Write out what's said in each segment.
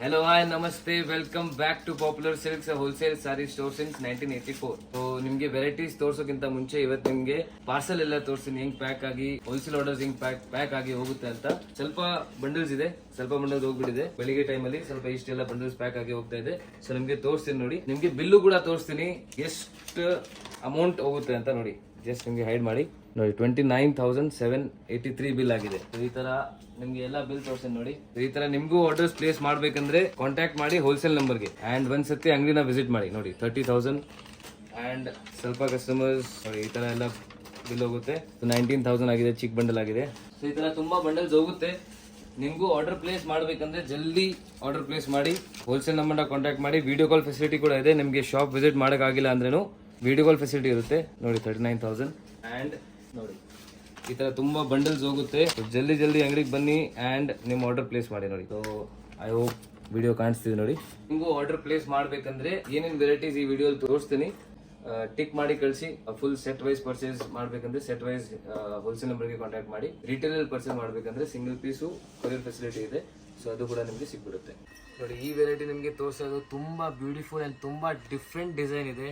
Hello, hi, namaste. Welcome back to Popular Silks, a wholesale saree store since 1984. So ನಿಮಗೆ varieties ತೋರ್ಸೋಕ್ಕಿಂತ ಮುಂಚೆ ಇವತ್ತು ನಿಮಗೆ parcel ಎಲ್ಲ ತೋರಿಸ್ತೀನಿ ಹೆಂಗ್ ಪ್ಯಾಕ್ ಆಗಿ ಹೋಲ್ಸೇಲ್ ಆರ್ಡರ್ಸ್ ಹೆಂಗ್ ಪ್ಯಾಕ್ ಆಗಿ ಹೋಗುತ್ತೆ ಅಂತ. ಸ್ವಲ್ಪ ಬಂಡಲ್ಸ್ ಇದೆ, ಸ್ವಲ್ಪ ಬಂಡಲ್ಸ್ ಹೋಗ್ಬಿಟ್ಟಿದೆ. ಬೆಳಿಗ್ಗೆ ಟೈಮ್ ಅಲ್ಲಿ ಸ್ವಲ್ಪ ಇಷ್ಟೆಲ್ಲ ಬಂಡಲ್ಸ್ ಪ್ಯಾಕ್ ಆಗಿ ಹೋಗ್ತಾ ಇದೆ. ಸೊ ನಿಮ್ಗೆ ತೋರಿಸ್ತೀನಿ ನೋಡಿ, ನಿಮ್ಗೆ ಬಿಲ್ಲು ಕೂಡ ತೋರಿಸ್ತೀನಿ ಎಷ್ಟು ಅಮೌಂಟ್ ಹೋಗುತ್ತೆ ಅಂತ ನೋಡಿ. ಜಸ್ಟ್ ನಿಮ್ಗೆ ಹೈಡ್ ಮಾಡಿ ನೋಡಿ, 29,783 ಬಿಲ್ ಆಗಿದೆ. ಈ ತರ ನಿಮ್ಗೆ ಎಲ್ಲ ಬಿಲ್ ತೋರಿಸ್ತೀನಿ ನೋಡಿ. ಈ ತರ ನಿಮ್ಗೂ ಆರ್ಡರ್ಸ್ ಪ್ಲೇಸ್ ಮಾಡ್ಬೇಕಂದ್ರೆ ಕಾಂಟ್ಯಾಕ್ಟ್ ಮಾಡಿ ಹೋಲ್ಸೇಲ್ ನಂಬರ್ಗೆ ಅಂಡ್ ಒಂದ್ಸತಿ ಅಂಗಡಿನ ವಿಸಿಟ್ ಮಾಡಿ ನೋಡಿ. 30,000 ಅಂಡ್ ಸ್ವಲ್ಪ ಕಸ್ಟಮರ್ಸ್ ನೋಡಿ ಈ ತರ ಎಲ್ಲ ಬಿಲ್ ಹೋಗುತ್ತೆ. 19,000 ಆಗಿದೆ, ಚಿಕ್ ಬಂಡಲ್ ಆಗಿದೆ. ಸೊ ಈ ತರ ತುಂಬಾ ಬಂಡಲ್ಸ್ ಹೋಗುತ್ತೆ. ನಿಮ್ಗೂ ಆರ್ಡರ್ ಪ್ಲೇಸ್ ಮಾಡ್ಬೇಕಂದ್ರೆ ಜಲ್ದಿ ಆರ್ಡರ್ ಪ್ಲೇಸ್ ಮಾಡಿ, ಹೋಲ್ಸೇಲ್ ನಂಬರ್ನ ಕಾಂಟ್ಯಾಕ್ಟ್ ಮಾಡಿ. ವಿಡಿಯೋ ಕಾಲ್ ಫೆಸಿಲಿಟಿ ಕೂಡ ಇದೆ. ನಿಮ್ಗೆ ಶಾಪ್ ವಿಸಿಟ್ ಮಾಡೋಕ್ಕಾಗಿಲ್ಲ ಅಂದ್ರೂ ವಿಡಿಯೋ ಕಾಲ್ ಫೆಸಿಲಿಟಿ ಇರುತ್ತೆ ನೋಡಿ. 39,000 ಅಂಡ್ ನೋಡಿ ಈ ತರ ತುಂಬಾ ಬಂಡಲ್ಸ್ ಹೋಗುತ್ತೆ. ಜಲ್ದಿ ಅಂಗಡಿಗೆ ಬನ್ನಿ ಅಂಡ್ ನಿಮ್ಮ ಆರ್ಡರ್ ಪ್ಲೇಸ್ ಮಾಡಿ ನೋಡಿ. ಸೊ ಐ ಹೋಪ್ ವಿಡಿಯೋ ಕಾಣಿಸ್ತಿದೆ ನೋಡಿ. ನಿಮಗೂ ಆರ್ಡರ್ ಪ್ಲೇಸ್ ಮಾಡ್ಬೇಕಂದ್ರೆ ಏನೇನು ವೆರೈಟೀಸ್ ಈ ವಿಡಿಯೋ ತೋರಿಸ್ತೀನಿ, ಟಿಕ್ ಮಾಡಿ ಕಳಿಸಿ. ಫುಲ್ ಸೆಟ್ ವೈಸ್ ಪರ್ಚೇಸ್ ಮಾಡ್ಬೇಕಂದ್ರೆ ಸೆಟ್ ವೈಸ್ ಹೋಲ್ಸೇಲ್ ನಂಬರ್ಗೆ ಕಾಂಟ್ಯಾಕ್ಟ್ ಮಾಡಿ. ರಿಟೇಲ್ ಅಲ್ಲಿ ಪರ್ಚೇಸ್ ಮಾಡ್ಬೇಕಂದ್ರೆ ಸಿಂಗಲ್ ಪೀಸು ಕೊರಿಯರ್ ಫೆಸಿಲಿಟಿ ಇದೆ. ಸೊ ಅದು ಕೂಡ ನಿಮಗೆ ಸಿಗ್ಬಿಡುತ್ತೆ ನೋಡಿ. ಈ ವೆರೈಟಿ ನಿಮಗೆ ತೋರಿಸೋದು ತುಂಬಾ ಬ್ಯೂಟಿಫುಲ್ ಅಂಡ್ ತುಂಬಾ ಡಿಫ್ರೆಂಟ್ ಡಿಸೈನ್ ಇದೆ.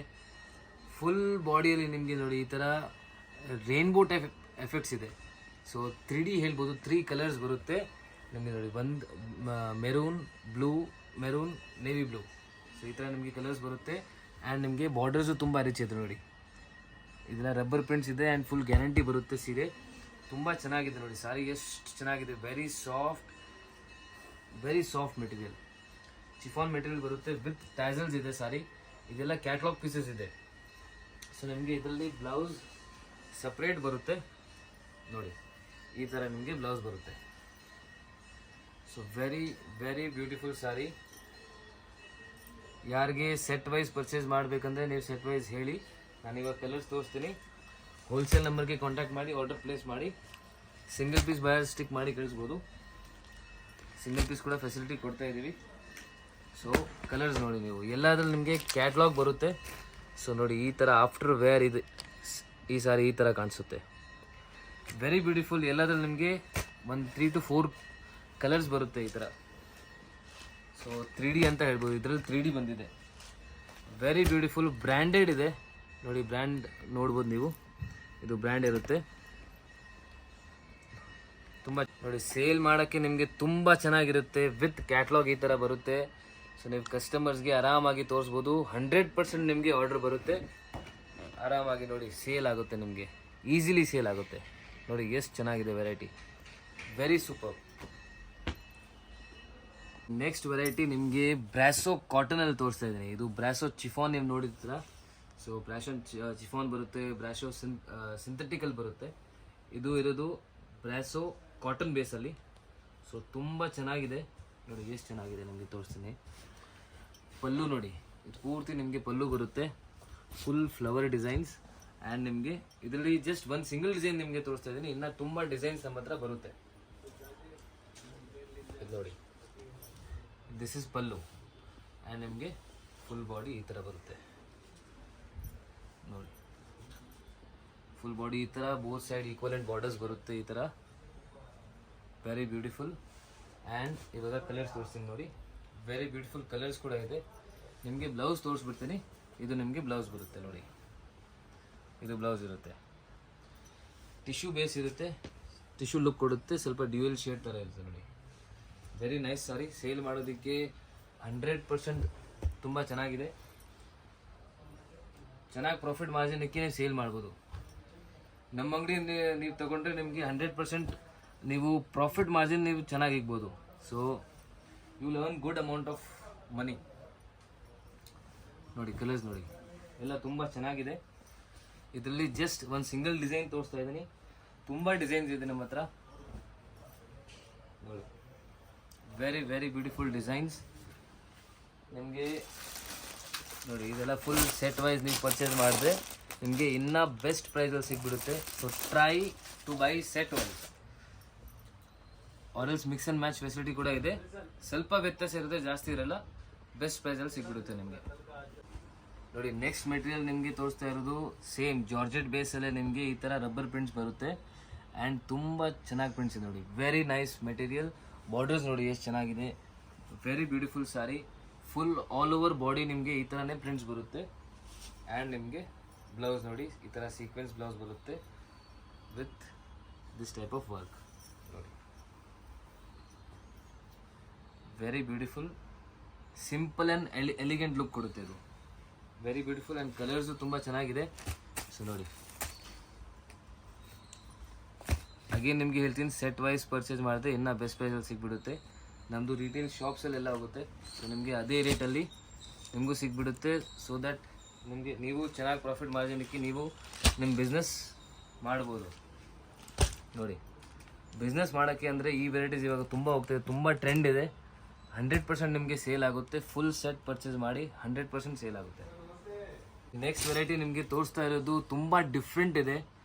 ಫುಲ್ ಬಾಡಿಯಲ್ಲಿ ನಿಮಗೆ ನೋಡಿ ಈ ತರ ರೇನ್ಬೋ ಟೈಪ್ ಎಫೆಕ್ಟ್ಸ್ ಇದೆ. ಸೊ 3D ಹೇಳ್ಬೋದು. 3 ಕಲರ್ಸ್ ಬರುತ್ತೆ ನಿಮಗೆ ನೋಡಿ. ಒಂದು maroon, blue, maroon, navy blue. So ಈ ಥರ ನಿಮಗೆ ಕಲರ್ಸ್ ಬರುತ್ತೆ. ಆ್ಯಂಡ್ ನಿಮಗೆ ಬಾರ್ಡರ್ಸು ತುಂಬ ರಿಚ್ ಇದೆ ನೋಡಿ. ಇದೆಲ್ಲ ರಬ್ಬರ್ ಪ್ರಿಂಟ್ಸ್ ಇದೆ ಆ್ಯಂಡ್ ಫುಲ್ ಗ್ಯಾರಂಟಿ ಬರುತ್ತೆ ಸೀರೆ. ತುಂಬ ಚೆನ್ನಾಗಿದೆ ನೋಡಿ. ಸಾರಿ ಎಷ್ಟು ಚೆನ್ನಾಗಿದೆ. ವೆರಿ ಸಾಫ್ಟ್ ಮೆಟೀರಿಯಲ್, ಚಿಫಾನ್ ಮೆಟೀರಿಯಲ್ ಬರುತ್ತೆ ವಿತ್ ಟ್ಯಾಸಲ್ಸ್ ಇದೆ ಸಾರಿ. ಇದೆಲ್ಲ ಕ್ಯಾಟ್ಲಾಗ್ ಪೀಸಸ್ ಇದೆ. ಸೊ ನಿಮಗೆ ಇದರಲ್ಲಿ ಬ್ಲೌಸ್ ಸಪ್ರೇಟ್ ಬರುತ್ತೆ ನೋಡಿ. ಈ ಥರ ನಿಮಗೆ ಬ್ಲೌಸ್ ಬರುತ್ತೆ. ಸೊ ವೆರಿ ಬ್ಯೂಟಿಫುಲ್ ಸಾರಿ. ಯಾರಿಗೆ ಸೆಟ್ ವೈಸ್ ಪರ್ಚೇಸ್ ಮಾಡಬೇಕಂದ್ರೆ ನೀವು ಸೆಟ್ ವೈಸ್ ಹೇಳಿ. ನಾನು ಇವಾಗ ಕಲರ್ಸ್ ತೋರಿಸ್ತೀನಿ. ಹೋಲ್ಸೇಲ್ ನಂಬರ್ಗೆ ಕಾಂಟ್ಯಾಕ್ಟ್ ಮಾಡಿ ಆರ್ಡರ್ ಪ್ಲೇಸ್ ಮಾಡಿ. ಸಿಂಗಲ್ ಪೀಸ್ ಬಯರ್ ಸ್ಟಿಕ್ ಮಾಡಿ ಕಳಿಸ್ಬೋದು. ಸಿಂಗಲ್ ಪೀಸ್ ಕೂಡ ಫೆಸಿಲಿಟಿ ಕೊಡ್ತಾ ಇದ್ದೀವಿ. ಸೊ ಕಲರ್ಸ್ ನೋಡಿ ನೀವು. ಎಲ್ಲದ್ರಲ್ಲಿ ನಿಮಗೆ ಕ್ಯಾಟ್ಲಾಗ್ ಬರುತ್ತೆ. ಸೊ ನೋಡಿ ಈ ಥರ ಆಫ್ಟರ್ ವೇರ್ ಇದೆ ಈ ಸಾರಿ. ಈ ಥರ ಕಾಣಿಸುತ್ತೆ. Very beautiful. ಎಲ್ಲದ್ರಲ್ಲಿ ನಿಮಗೆ ಒಂದು 3 to 4 ಕಲರ್ಸ್ ಬರುತ್ತೆ ಈ ಥರ. ಸೊ 3D ಅಂತ ಹೇಳ್ಬೋದು. ಇದರಲ್ಲಿ 3D ಬಂದಿದೆ. Very beautiful. ಬ್ರ್ಯಾಂಡೆಡ್ ಇದೆ ನೋಡಿ. ಬ್ರ್ಯಾಂಡ್ ನೋಡ್ಬೋದು ನೀವು. ಇದು ಬ್ರ್ಯಾಂಡ್ ಇರುತ್ತೆ. ತುಂಬ ನೋಡಿ ಸೇಲ್ ಮಾಡೋಕ್ಕೆ ನಿಮಗೆ ತುಂಬ ಚೆನ್ನಾಗಿರುತ್ತೆ. ವಿತ್ ಕ್ಯಾಟ್ಲಾಗ್ ಈ ಥರ ಬರುತ್ತೆ. ಸೊ ನೀವು ಕಸ್ಟಮರ್ಸ್ಗೆ ಆರಾಮಾಗಿ ತೋರಿಸ್ಬೋದು. 100% ನಿಮಗೆ ಆರ್ಡರ್ ಬರುತ್ತೆ ಆರಾಮಾಗಿ ನೋಡಿ. ಸೇಲ್ ಆಗುತ್ತೆ ನಿಮಗೆ, ಈಸಿಲಿ ಸೇಲ್ ಆಗುತ್ತೆ ನೋಡಿ. ಎಷ್ಟು ಚೆನ್ನಾಗಿದೆ variety. Very super. Next variety ನಿಮಗೆ ಬ್ರಾಸೋ ಕಾಟನಲ್ಲಿ ತೋರಿಸ್ತಾ ಇದ್ದೀನಿ. ಇದು ಬ್ರಾಸೋ ಚಿಫಾನ್ ನೀವು ನೋಡಿದ್ರ. ಸೊ ಬ್ರಾಸೋ ಚಿಫಾನ್ ಬರುತ್ತೆ, ಬ್ರಾಸೋ ಸಿಂಥೆಟಿಕಲ್ ಬರುತ್ತೆ. ಇದು ಇರೋದು ಬ್ರಾಸೋ ಕಾಟನ್ ಬೇಸಲ್ಲಿ. ಸೊ ತುಂಬ ಚೆನ್ನಾಗಿದೆ ನೋಡಿ. ಎಷ್ಟು ಚೆನ್ನಾಗಿದೆ ನಿಮಗೆ ತೋರಿಸ್ತೀನಿ. ಪಲ್ಲು ನೋಡಿ, ಇದು ಪೂರ್ತಿ ನಿಮಗೆ ಪಲ್ಲು ಬರುತ್ತೆ. ಫುಲ್ ಫ್ಲವರ್ ಡಿಸೈನ್ಸ್ ಆ್ಯಂಡ್ ನಿಮಗೆ ಇದರಲ್ಲಿ ಜಸ್ಟ್ ಒಂದು ಸಿಂಗಲ್ ಡಿಸೈನ್ ನಿಮಗೆ ತೋರಿಸ್ತಾ ಇದ್ದೀನಿ. ಇನ್ನು ತುಂಬ ಡಿಸೈನ್ಸ್ ನಮ್ಮ ಹತ್ರ ಬರುತ್ತೆ. ಇದು ನೋಡಿ, ದಿಸ್ ಇಸ್ ಪಲ್ಲು ಆ್ಯಂಡ್ ನಿಮಗೆ ಫುಲ್ ಬಾಡಿ ಈ ಥರ ಬರುತ್ತೆ ನೋಡಿ. ಫುಲ್ ಬಾಡಿ ಈ ಥರ ಬೋತ್ ಸೈಡ್ ಈಕ್ವಲೆಂಟ್ ಬಾರ್ಡರ್ಸ್ ಬರುತ್ತೆ ಈ ಥರ. Very beautiful. ಆ್ಯಂಡ್ ಇವಾಗ ಕಲರ್ಸ್ ತೋರಿಸ್ತೀನಿ ನೋಡಿ. ವೆರಿ ಬ್ಯೂಟಿಫುಲ್ ಕಲರ್ಸ್ ಕೂಡ ಇದೆ. ನಿಮಗೆ ಬ್ಲೌಸ್ ತೋರಿಸ್ಬಿಡ್ತೀನಿ. ಇದು ನಿಮಗೆ ಬ್ಲೌಸ್ ಬರುತ್ತೆ ನೋಡಿ. ಇದು ಬ್ಲೌಸ್ ಇರುತ್ತೆ. ಟಿಶ್ಯೂ ಬೇಸ್ ಇರುತ್ತೆ. ಟಿಶ್ಯೂ ಲುಕ್ ಕೊಡುತ್ತೆ. ಸ್ವಲ್ಪ ಡ್ಯೂಯಲ್ ಶೇಡ್ ಥರ ಇರುತ್ತೆ ನೋಡಿ. ವೆರಿ ನೈಸ್ ಸಾರಿ. ಸೇಲ್ ಮಾಡೋದಕ್ಕೆ 100% ತುಂಬ ಚೆನ್ನಾಗಿದೆ. ಚೆನ್ನಾಗಿ ಪ್ರಾಫಿಟ್ ಮಾರ್ಜಿನಕ್ಕೆ ಸೇಲ್ ಮಾಡ್ಬೋದು. ನಮ್ಮ ಅಂಗಡಿ ನೀವು ತಗೊಂಡ್ರೆ ನಿಮಗೆ 100% ನೀವು ಪ್ರಾಫಿಟ್ ಮಾರ್ಜಿನ್ ನೀವು ಚೆನ್ನಾಗಿ ಇಗ್ಬೋದು. So you will earn good amount of money ನೋಡಿ. ಕಲರ್ಸ್ ನೋಡಿ ಎಲ್ಲ ತುಂಬ ಚೆನ್ನಾಗಿದೆ. ಇದರಲ್ಲಿ ಜಸ್ಟ್ ಒಂದು ಸಿಂಗಲ್ ಡಿಸೈನ್ ತೋರಿಸ್ತಾ ಇದ್ದೀನಿ. ತುಂಬ ಡಿಸೈನ್ಸ್ ಇದೆ ನಮ್ಮ ಹತ್ರ ನೋಡಿ. ವೆರಿ ಬ್ಯೂಟಿಫುಲ್ ಡಿಸೈನ್ಸ್ ನಿಮಗೆ ನೋಡಿ. ಇದೆಲ್ಲ ಫುಲ್ ಸೆಟ್ ವೈಸ್ ನೀವು ಪರ್ಚೇಸ್ ಮಾಡಿದ್ರೆ ನಿಮಗೆ ಇನ್ನೂ ಬೆಸ್ಟ್ ಪ್ರೈಸಲ್ಲಿ ಸಿಗ್ಬಿಡುತ್ತೆ. So try to buy set wise. Or else mix and match facility ಕೂಡ ಇದೆ. ಸ್ವಲ್ಪ ವ್ಯತ್ಯಾಸ ಇರುತ್ತೆ, ಜಾಸ್ತಿ ಇರಲ್ಲ. ಬೆಸ್ಟ್ ಪ್ರೈಸಲ್ಲಿ ಸಿಗ್ಬಿಡುತ್ತೆ ನಿಮಗೆ ನೋಡಿ. ನೆಕ್ಸ್ಟ್ ಮೆಟೀರಿಯಲ್ ನಿಮಗೆ ತೋರಿಸ್ತಾ ಇರೋದು ಸೇಮ್ ಜಾರ್ಜೆಟ್ ಬೇಸಲ್ಲೇ ನಿಮಗೆ ಈ ಥರ ರಬ್ಬರ್ ಪ್ರಿಂಟ್ಸ್ ಬರುತ್ತೆ. ಆ್ಯಂಡ್ ತುಂಬ ಚೆನ್ನಾಗಿ ಪ್ರಿಂಟ್ಸ್ ಇದೆ ನೋಡಿ. Very nice material. ಬಾರ್ಡರ್ಸ್ ನೋಡಿ ಎಷ್ಟು ಚೆನ್ನಾಗಿದೆ. ವೆರಿ ಬ್ಯೂಟಿಫುಲ್ ಸಾರಿ. ಫುಲ್ ಆಲ್ ಓವರ್ ಬಾಡಿ ನಿಮಗೆ ಈ ಥರನೇ ಪ್ರಿಂಟ್ಸ್ ಬರುತ್ತೆ. ಆ್ಯಂಡ್ ನಿಮಗೆ ಬ್ಲೌಸ್ ನೋಡಿ ಈ ಥರ ಸೀಕ್ವೆನ್ಸ್ ಬ್ಲೌಸ್ ಬರುತ್ತೆ with this type of work ನೋಡಿ. Very beautiful, simple and elegant look ಕೊಡುತ್ತೆ ಇದು. ವೆರಿ ಬ್ಯೂಟಿಫುಲ್ ಆ್ಯಂಡ್ ಕಲರ್ಸು ತುಂಬ ಚೆನ್ನಾಗಿದೆ. ಸೊ ನೋಡಿ, ಅಗೇನ್ ನಿಮಗೆ ಹೇಳ್ತೀನಿ, ಸೆಟ್ ವೈಸ್ ಪರ್ಚೇಸ್ ಮಾಡಿದ್ರೆ ಇನ್ನೂ ಬೆಸ್ಟ್ ಪ್ರೈಸಲ್ಲಿ ಸಿಗ್ಬಿಡುತ್ತೆ. ನಮ್ಮದು ರಿಟೇಲ್ ಶಾಪ್ಸಲ್ಲೆಲ್ಲ ಹೋಗುತ್ತೆ. ಸೊ ನಿಮಗೆ ಅದೇ ರೇಟಲ್ಲಿ ನಿಮಗೂ ಸಿಗ್ಬಿಡುತ್ತೆ. ಸೊ ದ್ಯಾಟ್ ನಿಮಗೆ ನೀವು ಚೆನ್ನಾಗಿ ಪ್ರಾಫಿಟ್ ಮಾರ್ಜಿನ್ ಇಕ್ಕಿ ನೀವು ನಿಮ್ಮ ಬಿಸ್ನೆಸ್ ಮಾಡ್ಬೋದು. ನೋಡಿ, ಬಿಸ್ನೆಸ್ ಮಾಡೋಕ್ಕೆ ಅಂದರೆ ಈ ವೆರೈಟೀಸ್ ಇವಾಗ ತುಂಬ ಹೋಗ್ತಾಯಿದೆ, ತುಂಬ ಟ್ರೆಂಡ್ ಇದೆ. 100% ನಿಮಗೆ ಸೇಲ್ ಆಗುತ್ತೆ. ಫುಲ್ ಸೆಟ್ ಪರ್ಚೇಸ್ ಮಾಡಿ 100% ಸೇಲ್ ಆಗುತ್ತೆ. ನೆಕ್ಸ್ಟ್ ವೆರೈಟಿ ನಿಮಗೆ ತೋರಿಸ್ತಾ ಇರೋದು ತುಂಬ ಡಿಫ್ರೆಂಟ್ ಇದೆ.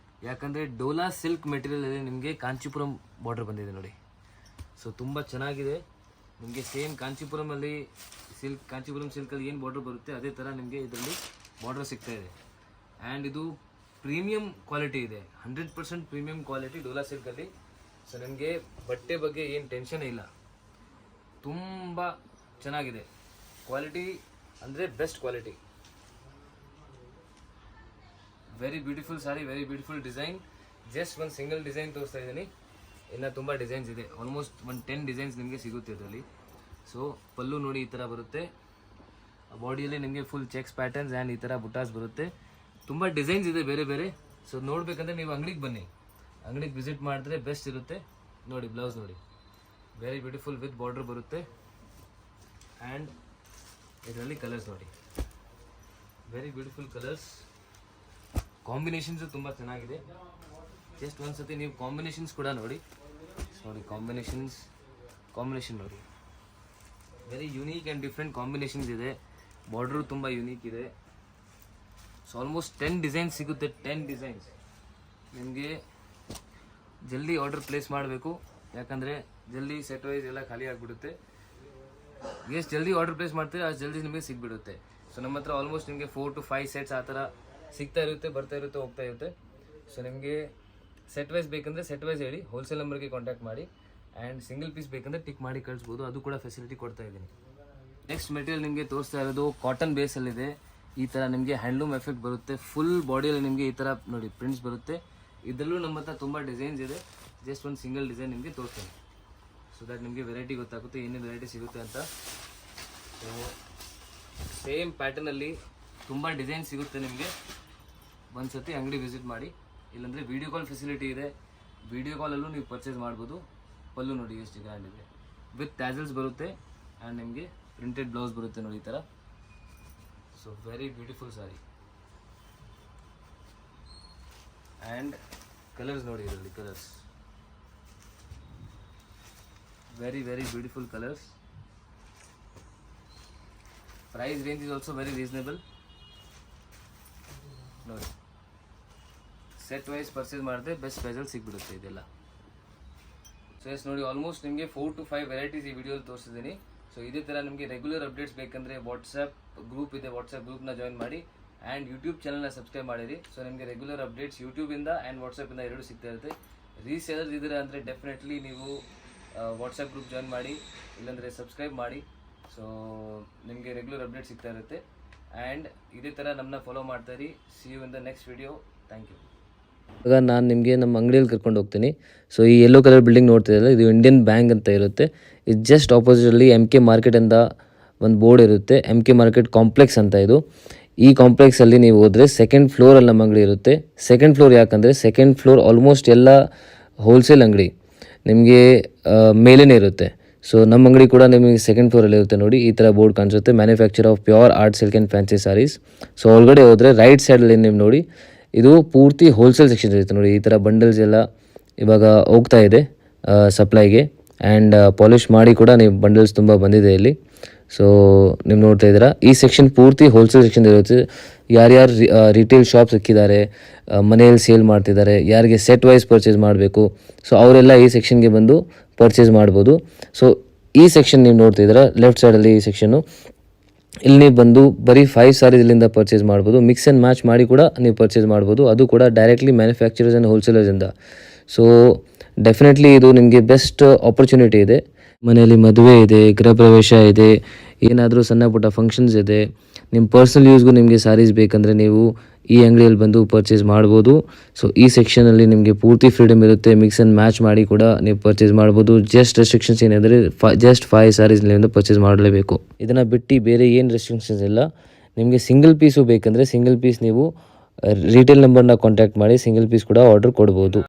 ಯಾಕಂದರೆ ಡೋಲಾ ಸಿಲ್ಕ್ ಮೆಟೀರಿಯಲಲ್ಲಿ ನಿಮಗೆ ಕಾಂಚೀಪುರಂ ಬಾರ್ಡರ್ ಬಂದಿದೆ ನೋಡಿ. ಸೊ ತುಂಬ ಚೆನ್ನಾಗಿದೆ. ನಿಮಗೆ ಸೇಮ್ ಕಾಂಚೀಪುರಮಲ್ಲಿ ಕಾಂಚೀಪುರಂ ಸಿಲ್ಕಲ್ಲಿ ಏನು ಬಾರ್ಡರ್ ಬರುತ್ತೆ ಅದೇ ಥರ ನಿಮಗೆ ಇದರಲ್ಲಿ ಬಾರ್ಡರ್ ಸಿಗ್ತಾ ಇದೆ. ಆ್ಯಂಡ್ ಇದು ಪ್ರೀಮಿಯಂ ಕ್ವಾಲಿಟಿ ಇದೆ, 100% ಪ್ರೀಮಿಯಂ ಕ್ವಾಲಿಟಿ ಡೋಲಾ ಸಿಲ್ಕಲ್ಲಿ. ಸೊ ನಿಮಗೆ ಬಟ್ಟೆ ಬಗ್ಗೆ ಏನು ಟೆನ್ಷನ್ ಇಲ್ಲ, ತುಂಬ ಚೆನ್ನಾಗಿದೆ. ಕ್ವಾಲಿಟಿ ಅಂದರೆ ಬೆಸ್ಟ್ ಕ್ವಾಲಿಟಿ. ವೆರಿ ಬ್ಯೂಟಿಫುಲ್ ಸಾರಿ, ವೆರಿ ಬ್ಯೂಟಿಫುಲ್ ಡಿಸೈನ್. ಜಸ್ಟ್ ಒಂದು ಸಿಂಗಲ್ ಡಿಸೈನ್ ತೋರಿಸ್ತಾ ಇದ್ದೀನಿ, ಇನ್ನು ತುಂಬ ಡಿಸೈನ್ಸ್ ಇದೆ. ಆಲ್ಮೋಸ್ಟ್ ಒಂದು 10 ಡಿಸೈನ್ಸ್ ನಿಮಗೆ ಸಿಗುತ್ತೆ ಇದರಲ್ಲಿ. ಸೊ ಪಲ್ಲು ನೋಡಿ ಈ ಥರ ಬರುತ್ತೆ. ಬಾಡಿಯಲ್ಲಿ ನಿಮಗೆ ಫುಲ್ ಚೆಕ್ಸ್ ಪ್ಯಾಟರ್ನ್ಸ್ ಆ್ಯಂಡ್ ಈ ಥರ ಬುಟಾಸ್ ಬರುತ್ತೆ. ತುಂಬ ಡಿಸೈನ್ಸ್ ಇದೆ ಬೇರೆ ಬೇರೆ. ಸೊ ನೋಡಬೇಕಂದ್ರೆ ನೀವು ಅಂಗಡಿಗೆ ಬನ್ನಿ, ಅಂಗಡಿಗೆ ವಿಸಿಟ್ ಮಾಡಿದ್ರೆ ಬೆಸ್ಟ್ ಇರುತ್ತೆ. ನೋಡಿ ಬ್ಲೌಸ್ ನೋಡಿ, ವೆರಿ ಬ್ಯೂಟಿಫುಲ್ ವಿತ್ ಬಾರ್ಡರ್ ಬರುತ್ತೆ. ಆ್ಯಂಡ್ ಇದರಲ್ಲಿ ಕಲರ್ಸ್ ನೋಡಿ, ವೆರಿ ಬ್ಯೂಟಿಫುಲ್ ಕಲರ್ಸ್. ಕಾಂಬಿನೇಷನ್ಸು ತುಂಬ ಚೆನ್ನಾಗಿದೆ. ಜಸ್ಟ್ ಒಂದು ಸತಿ ನೀವು ಕಾಂಬಿನೇಷನ್ಸ್ ಕೂಡ ನೋಡಿ. ನೋಡಿ ಕಾಂಬಿನೇಷನ್ ನೋಡಿ, very unique and different combinations ಇದೆ. ಬಾರ್ಡ್ರು ತುಂಬ ಯುನೀಕ್ ಇದೆ. ಸೊ ಆಲ್ಮೋಸ್ಟ್ 10 ಡಿಸೈನ್ಸ್ ಸಿಗುತ್ತೆ. 10 ಡಿಸೈನ್ಸ್ ನಿಮಗೆ ಜಲ್ದಿ ಆರ್ಡರ್ ಪ್ಲೇಸ್ ಮಾಡಬೇಕು. ಯಾಕಂದರೆ ಜಲ್ದಿ ಸೆಟ್ ವೈಸ್ ಎಲ್ಲ ಖಾಲಿ ಆಗಿಬಿಡುತ್ತೆ. ಎಷ್ಟು ಜಲ್ದಿ ಆರ್ಡರ್ ಪ್ಲೇಸ್ ಮಾಡ್ತೀರಿ ಅಷ್ಟು ಜಲ್ದಿ ನಿಮಗೆ ಸಿಗ್ಬಿಡುತ್ತೆ. ಸೊ ನಮ್ಮ ಹತ್ರ ಆಲ್ಮೋಸ್ಟ್ ನಿಮಗೆ 4 to 5 ಸೆಟ್ಸ್ ಆ ಥರ ಸಿಗ್ತಾ ಇರುತ್ತೆ, ಬರ್ತಾ ಇರುತ್ತೆ, ಹೋಗ್ತಾ ಇರುತ್ತೆ. ಸೊ ನಿಮಗೆ ಸೆಟ್ ವೈಸ್ ಬೇಕಂದರೆ ಸೆಟ್ ವೈಸ್ ಹೇಳಿ, ಹೋಲ್ಸೇಲ್ ನಂಬರ್ಗೆ ಕಾಂಟ್ಯಾಕ್ಟ್ ಮಾಡಿ. ಆ್ಯಂಡ್ ಸಿಂಗಲ್ ಪೀಸ್ ಬೇಕಂದರೆ ಟಿಕ್ ಮಾಡಿ ಕಳಿಸ್ಬೋದು, ಅದು ಕೂಡ ಫೆಸಿಲಿಟಿ ಕೊಡ್ತಾ ಇದ್ದೀನಿ. ನೆಕ್ಸ್ಟ್ ಮೆಟೀರಿಯಲ್ ನಿಮಗೆ ತೋರಿಸ್ತಾ ಇರೋದು ಕಾಟನ್ ಬೇಸಲ್ಲಿದೆ. ಈ ಥರ ನಿಮಗೆ ಹ್ಯಾಂಡ್ಲೂಮ್ ಎಫೆಕ್ಟ್ ಬರುತ್ತೆ. ಫುಲ್ ಬಾಡಿಯಲ್ಲಿ ನಿಮಗೆ ಈ ಥರ ನೋಡಿ ಪ್ರಿಂಟ್ಸ್ ಬರುತ್ತೆ. ಇದರಲ್ಲೂ ನಮ್ಮ ಹತ್ರ ತುಂಬ ಡಿಸೈನ್ಸ್ ಇದೆ. ಜಸ್ಟ್ ಒಂದು ಸಿಂಗಲ್ ಡಿಸೈನ್ ನಿಮಗೆ ತೋರಿಸ್ತೀನಿ, ಸೊ ದ್ಯಾಟ್ ನಿಮಗೆ ವೆರೈಟಿ ಗೊತ್ತಾಗುತ್ತೆ, ಏನೇನು ವೆರೈಟಿ ಸಿಗುತ್ತೆ ಅಂತ. ಸೊ ಸೇಮ್ ಪ್ಯಾಟರ್ನಲ್ಲಿ ತುಂಬ ಡಿಸೈನ್ ಸಿಗುತ್ತೆ ನಿಮಗೆ. ಒಂದು ಸತಿ ಅಂಗಡಿ ವಿಸಿಟ್ ಮಾಡಿ, ಇಲ್ಲಾಂದರೆ ವೀಡಿಯೋ ಕಾಲ್ ಫೆಸಿಲಿಟಿ ಇದೆ, ವೀಡಿಯೋ ಕಾಲಲ್ಲೂ ನೀವು ಪರ್ಚೇಸ್ ಮಾಡ್ಬೋದು. ಪಲ್ಲು ನೋಡಿ ಎಷ್ಟು ಗ್ರ್ಯಾಂಡ್ ಇದೆ, ವಿತ್ ಟ್ಯಾಸಲ್ಸ್ ಬರುತ್ತೆ. ಆ್ಯಂಡ್ ನಿಮಗೆ ಪ್ರಿಂಟೆಡ್ ಬ್ಲೌಸ್ ಬರುತ್ತೆ ನೋಡಿ ಈ ಥರ. So very beautiful sari. And colours ನೋಡಿ ಇದರಲ್ಲಿ, colours very very beautiful colours. Price range is also very reasonable. ನೋಡಿ, ಸೆಟ್ ವೈಸ್ ಪರ್ಚೇಸ್ ಮಾಡಿದ್ರೆ ಬೆಸ್ಟ್ ಪ್ರೈಸಲ್ಲಿ ಸಿಗ್ಬಿಡುತ್ತೆ ಇದೆಲ್ಲ. ಸೊ ಎಸ್ ನೋಡಿ, ಆಲ್ಮೋಸ್ಟ್ ನಿಮಗೆ 4 to 5 ವೆರೈಟೀಸ್ ಈ ವಿಡಿಯೋಲಿ ತೋರಿಸಿದ್ದೀನಿ. ಸೊ ಇದೇ ಥರ ನಿಮಗೆ ರೆಗ್ಯುಲರ್ ಅಪ್ಡೇಟ್ಸ್ ಬೇಕಂದರೆ ವಾಟ್ಸಪ್ ಗ್ರೂಪ್ ಇದೆ, ವಾಟ್ಸಪ್ ಗ್ರೂಪ್ನ ಜಾಯಿನ್ ಮಾಡಿ. ಆ್ಯಂಡ್ ಯೂಟ್ಯೂಬ್ ಚಾನಲ್ನ ಸಬ್ಸ್ಕ್ರೈಬ್ ಮಾಡಿರಿ. ಸೊ ನಿಮಗೆ ರೆಗ್ಯುಲರ್ ಅಪ್ಡೇಟ್ಸ್ ಯೂಟ್ಯೂಬಿಂದ ಆ್ಯಂಡ್ ವಾಟ್ಸಪ್ಪಿಂದ ಎರಡೂ ಸಿಗ್ತಾ ಇರುತ್ತೆ. ರೀಸೇಲರ್ಸ್ ಇದ್ದೀರಾ ಅಂದರೆ ಡೆಫಿನೆಟ್ಲಿ ನೀವು ವಾಟ್ಸಪ್ ಗ್ರೂಪ್ ಜಾಯಿನ್ ಮಾಡಿ, ಇಲ್ಲಾಂದರೆ ಸಬ್ಸ್ಕ್ರೈಬ್ ಮಾಡಿ. ಸೊ ನಿಮಗೆ ರೆಗ್ಯುಲರ್ ಅಪ್ಡೇಟ್ ಸಿಗ್ತಾ ಇರುತ್ತೆ. ಆ್ಯಂಡ್ ಇದೇ ಥರ ನಮ್ಮನ್ನ ಫಾಲೋ ಮಾಡ್ತಾ ಇರಿ. See you in the next video. Thank you. ಇವಾಗ ನಾನು ನಿಮಗೆ ನಮ್ಮ ಅಂಗಡಿಯಲ್ಲಿ ಕರ್ಕೊಂಡು ಹೋಗ್ತೀನಿ. ಸೊ ಈ ಯೆಲ್ಲೋ ಕಲರ್ ಬಿಲ್ಡಿಂಗ್ ನೋಡ್ತಿದ್ದಲ್ಲ, ಇದು ಇಂಡಿಯನ್ ಬ್ಯಾಂಕ್ ಅಂತ ಇರುತ್ತೆ. ಇದು ಜಸ್ಟ್ ಆಪೋಸಿಟಲ್ಲಿ MK ಮಾರ್ಕೆಟ್ ಅಂತ ಒಂದು ಬೋರ್ಡ್ ಇರುತ್ತೆ. MK ಮಾರ್ಕೆಟ್ ಕಾಂಪ್ಲೆಕ್ಸ್ ಅಂತ ಇದು. ಈ ಕಾಂಪ್ಲೆಕ್ಸಲ್ಲಿ ನೀವು ಹೋದರೆ ಸೆಕೆಂಡ್ ಫ್ಲೋರಲ್ಲಿ ನಮ್ಮ ಅಂಗಡಿ ಇರುತ್ತೆ. ಸೆಕೆಂಡ್ ಫ್ಲೋರ್ ಯಾಕಂದರೆ ಸೆಕೆಂಡ್ ಫ್ಲೋರ್ ಆಲ್ಮೋಸ್ಟ್ ಎಲ್ಲ ಹೋಲ್ಸೇಲ್ ಅಂಗಡಿ ನಿಮಗೆ ಮೇಲೇ ಇರುತ್ತೆ. ಸೊ ನಮ್ಮ ಅಂಗಡಿ ಕೂಡ ನಿಮಗೆ ಸೆಕೆಂಡ್ ಫ್ಲೋರಲ್ಲಿ ಇರುತ್ತೆ. ನೋಡಿ ಈ ಥರ ಬೋರ್ಡ್ ಕಾಣಿಸುತ್ತೆ, manufacture of pure art silk and fancy saris. So ಒಳಗಡೆ ಹೋದರೆ ರೈಟ್ ಸೈಡಲ್ಲಿ ನೀವು ನೋಡಿ, ಇದು ಪೂರ್ತಿ ಹೋಲ್ಸೇಲ್ ಸೆಕ್ಷನ್ ಇರುತ್ತೆ. ನೋಡಿ ಈ ಥರ ಬಂಡಲ್ಸ್ ಎಲ್ಲ ಇವಾಗ ಹೋಗ್ತಾ ಇದೆ ಸಪ್ಲೈಗೆ. ಆ್ಯಂಡ್ ಪಾಲಿಷ್ ಮಾಡಿ ಕೂಡ ನೀವು ಬಂಡಲ್ಸ್ ತುಂಬ ಬಂದಿದೆ ಇಲ್ಲಿ. ಸೊ ನೀವು ನೋಡ್ತಾ ಇದ್ದೀರಾ, ಈ ಸೆಕ್ಷನ್ ಪೂರ್ತಿ ಹೋಲ್ಸೇಲ್ ಸೆಕ್ಷನ್ ಇರುತ್ತೆ. ಯಾರ್ಯಾರು ರಿಟೇಲ್ ಶಾಪ್ಸ್ ಇಕ್ಕಿದ್ದಾರೆ, ಮನೆಯಲ್ಲಿ ಸೇಲ್ ಮಾಡ್ತಿದ್ದಾರೆ, ಯಾರಿಗೆ ಸೆಟ್ ವೈಸ್ ಪರ್ಚೇಸ್ ಮಾಡಬೇಕು, ಸೊ ಅವರೆಲ್ಲ ಈ ಸೆಕ್ಷನ್ಗೆ ಬಂದು ಪರ್ಚೇಸ್ ಮಾಡ್ಬೋದು. ಸೊ ಈ ಸೆಕ್ಷನ್ ನೀವು ನೋಡ್ತಿದ್ದೀರಾ ಲೆಫ್ಟ್ ಸೈಡಲ್ಲಿ, ಈ ಸೆಕ್ಷನ್ನು ಇಲ್ಲಿ ನೀವು ಬಂದು ಬರೀ 5 ಸಾರೀಸ್ ಇಲ್ಲಿಂದ ಪರ್ಚೇಸ್ ಮಾಡ್ಬೋದು. ಮಿಕ್ಸ್ ಆ್ಯಂಡ್ ಮ್ಯಾಚ್ ಮಾಡಿ ಕೂಡ ನೀವು ಪರ್ಚೇಸ್ ಮಾಡ್ಬೋದು, ಅದು ಕೂಡ ಡೈರೆಕ್ಟ್ಲಿ ಮ್ಯಾನುಫ್ಯಾಕ್ಚರರ್ಸ್ ಆ್ಯಂಡ್ ಹೋಲ್ಸೇಲರ್ಸಿಂದ. ಸೊ ಡೆಫಿನೆಟ್ಲಿ ಇದು ನಿಮಗೆ ಬೆಸ್ಟ್ ಆಪರ್ಚುನಿಟಿ ಇದೆ. ಮನೆಯಲ್ಲಿ ಮದುವೆ ಇದೆ, ಗೃಹ ಪ್ರವೇಶ ಇದೆ, ಏನಾದರೂ ಸಣ್ಣ ಪುಟ್ಟ ಫಂಕ್ಷನ್ಸ್ ಇದೆ, ನಿಮ್ಮ ಪರ್ಸ್ನಲ್ ಯೂಸ್ಗೂ ನಿಮಗೆ ಸ್ಯಾರೀಸ್ ಬೇಕಂದರೆ ನೀವು ಈ ಅಂಗಡಿಯಲ್ಲಿ ಬಂದು ಪರ್ಚೇಸ್ ಮಾಡ್ಬೋದು. ಸೊ ಈ ಸೆಕ್ಷನಲ್ಲಿ ನಿಮಗೆ ಪೂರ್ತಿ ಫ್ರೀಡಮ್ ಇರುತ್ತೆ, ಮಿಕ್ಸ್ ಆ್ಯಂಡ್ ಮ್ಯಾಚ್ ಮಾಡಿ ಕೂಡ ನೀವು ಪರ್ಚೇಸ್ ಮಾಡ್ಬೋದು. ಜಸ್ಟ್ ರೆಸ್ಟ್ರಿಕ್ಷನ್ಸ್ ಏನೆಂದರೆ ಜಸ್ಟ್ 5 ಸ್ಯಾರೀಸ್ನಿಂದ ಪರ್ಚೇಸ್ ಮಾಡಲೇಬೇಕು. ಇದನ್ನು ಬಿಟ್ಟು ಬೇರೆ ಏನು ರೆಸ್ಟ್ರಿಕ್ಷನ್ಸ್ ಇಲ್ಲ. ನಿಮಗೆ ಸಿಂಗಲ್ ಪೀಸು ಬೇಕಂದರೆ ಸಿಂಗಲ್ ಪೀಸ್ ನೀವು ರಿಟೇಲ್ ನಂಬರ್ನ ಕಾಂಟ್ಯಾಕ್ಟ್ ಮಾಡಿ ಸಿಂಗಲ್ ಪೀಸ್ ಕೂಡ ಆರ್ಡರ್ ಕೊಡ್ಬೋದು.